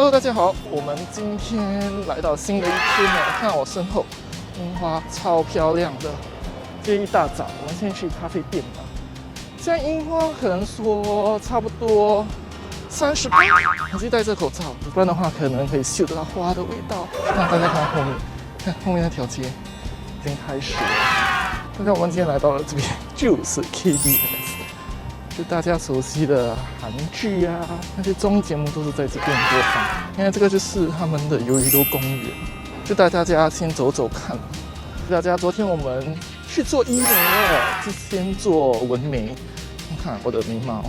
Hello， 大家好，我们今天来到新的一天了。看我身后，樱花超漂亮的。今天一大早，我们先去咖啡店吧。现在樱花可能说差不多38，我自己戴着口罩，不然的话可能可以嗅得到花的味道。那大家看后面，看后面那条街已经开始了。大家，我们今天来到了这边，就是 KBS。就大家熟悉的韩剧啊，那些综艺节目都是在这边播放。现在这个就是他们的鱿鱼沟公园，就带大家先走走看。大家，昨天我们去做医美了，是先做纹眉。看我的眉毛，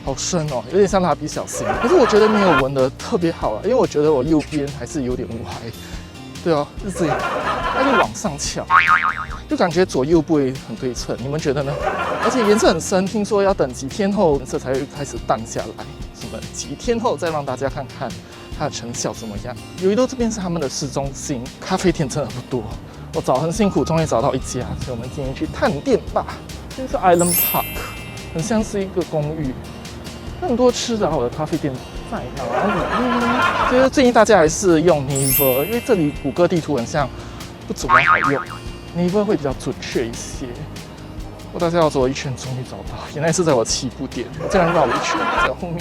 好深哦，有点像蜡笔小新。可是我觉得没有纹的特别好啊，因为我觉得我右边还是有点歪。对哦，是这样，它就往上翘，就感觉左右不会很对称。你们觉得呢？而且颜色很深，听说要等几天后颜色才会开始淡下来。什么？几天后再让大家看看它的成效怎么样？鱿鱼沟这边是他们的市中心，咖啡店真的不多。我找很辛苦，终于找到一家，所以我们今天去探店吧。这是 Island Park， 很像是一个公寓，很多吃的好的咖啡店在哪里？其实建议大家还是用 Naver， 因为这里谷歌地图很像不怎么好用 ，Naver 会比较准确一些。大家要走一圈，终于找到，原来是在我起步点，我竟然绕了一圈在后面。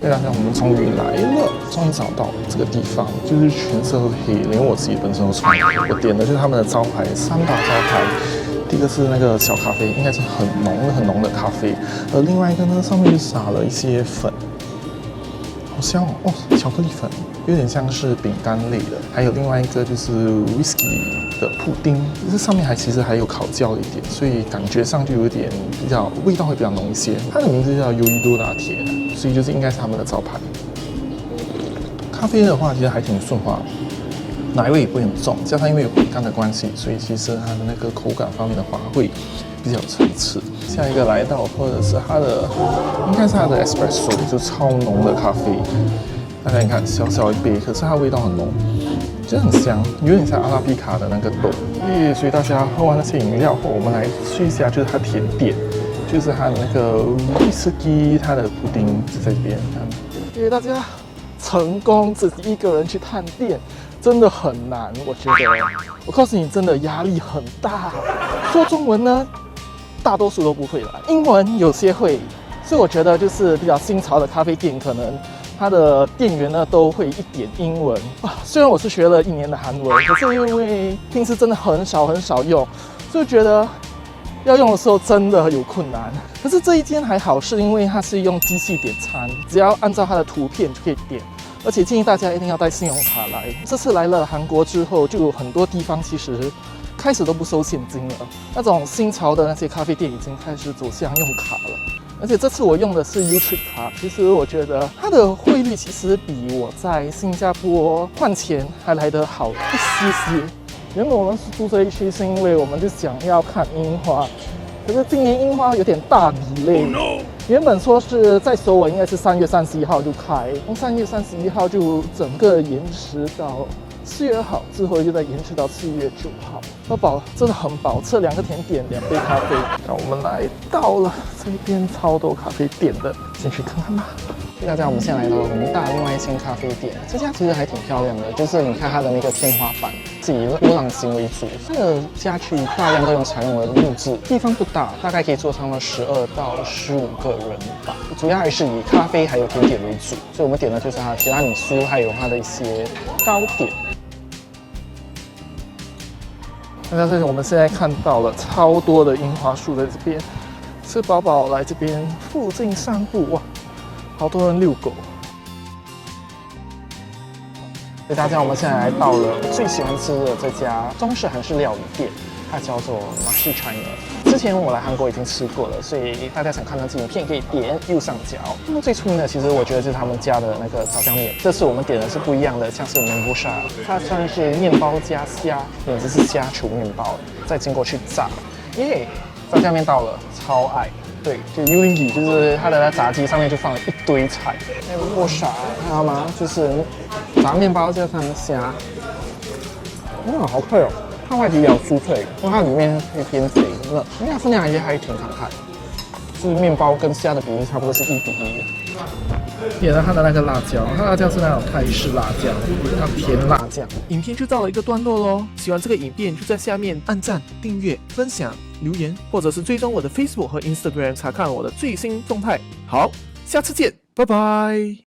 对，大家，我们终于来了，终于找到这个地方，就是全色黑，连我自己本身都穿。我点的就是他们的招牌3把招牌，第一个是那个小咖啡，应该是很浓的咖啡，而另外一个呢，上面就撒了一些粉。好香哦！巧克力粉有点像是饼干类的，还有另外一个就是 whisky 的布丁，这上面其实还有烤焦一点，所以感觉上就有点比较味道会比较浓一些。它的名字叫鱿鱼沟拿铁，所以就是应该是他们的招牌。咖啡的话其实还挺顺滑，奶味也不会很重，加上因为有饼干的关系，所以其实它的那个口感方面的话会比较有层次。下一个来到，或者是它的，应该是它的 espresso， 就超浓的咖啡。大家你看，小小一杯，可是它味道很浓，其实很香，有点像阿拉比卡的那个豆。所以大家喝完那些饮料后，我们来试一下，就是它甜点，就是它的那个威士忌，它的布丁是在这边。谢谢大家，成功自己一个人去探店。真的很难，我觉得。我告诉你，真的压力很大。说中文呢，大多数都不会来，英文有些会，所以我觉得就是比较新潮的咖啡店，可能它的店员呢都会一点英文啊。虽然我是学了1年的韩文，可是因为平时真的很少用，所以觉得要用的时候真的有困难。可是这一间还好，是因为它是用机器点餐，只要按照它的图片就可以点。而且建议大家一定要带信用卡来。这次来了韩国之后，就有很多地方其实开始都不收现金了。那种新潮的那些咖啡店已经开始走向用卡了。而且这次我用的是 U-Trip 卡，其实我觉得它的汇率其实比我在新加坡换钱还来得好一些。原本我们是住这一区，是因为我们就想要看樱花，可是今年樱花有点大delay。原本说是在首尔应该是3月31号就开，从3月31号就整个延迟到4月2号，之后就再延迟到4月9号。那饱真的很饱，吃了2个甜点，2杯咖啡。那我们来到了这边超多咖啡店的，先去看看吧。大家，我们现在来到了弘大另外一间咖啡店，这家其实还挺漂亮的，就是你看它的那个天花板是以波浪形为主，它的家具大量都采用了木质，地方不大，大概可以坐上了12到15个人吧。主要还是以咖啡还有甜点为主，所以我们点的就是它的提拉米苏，还有它的一些糕点。大家我们现在看到了超多的樱花树在这边，吃饱饱来这边附近散步哇。好多人遛狗。所以大家，我们现在来到了最喜欢吃的这家中式韩式料理店，它叫做马氏China。之前我来韩国已经吃过了，所以大家想看到这影片可以点右上角。那么最出名的，其实我觉得就是他们家的那个炸酱面。这次我们点的是不一样的，像是门布沙，它算是面包加虾，简直是虾球面包，再经过去炸。耶，炸酱面到了，超爱。对，就 Ulingi， 就是它的炸鸡上面就放了一堆菜，还有过啥，看到吗？就是炸面包加上虾，好脆哦！它外皮比较酥脆，因为它里面可以偏肥嫩，因为它分量也还挺慷慨。就是面包跟虾的比例差不多是1:1。点了它的那个辣椒，它辣椒是那种泰式辣椒，它甜辣酱。影片就到了一个段落咯，喜欢这个影片就在下面按赞、订阅、分享、留言，或者是追踪我的 Facebook 和 Instagram 查看我的最新动态。好，下次见，拜拜。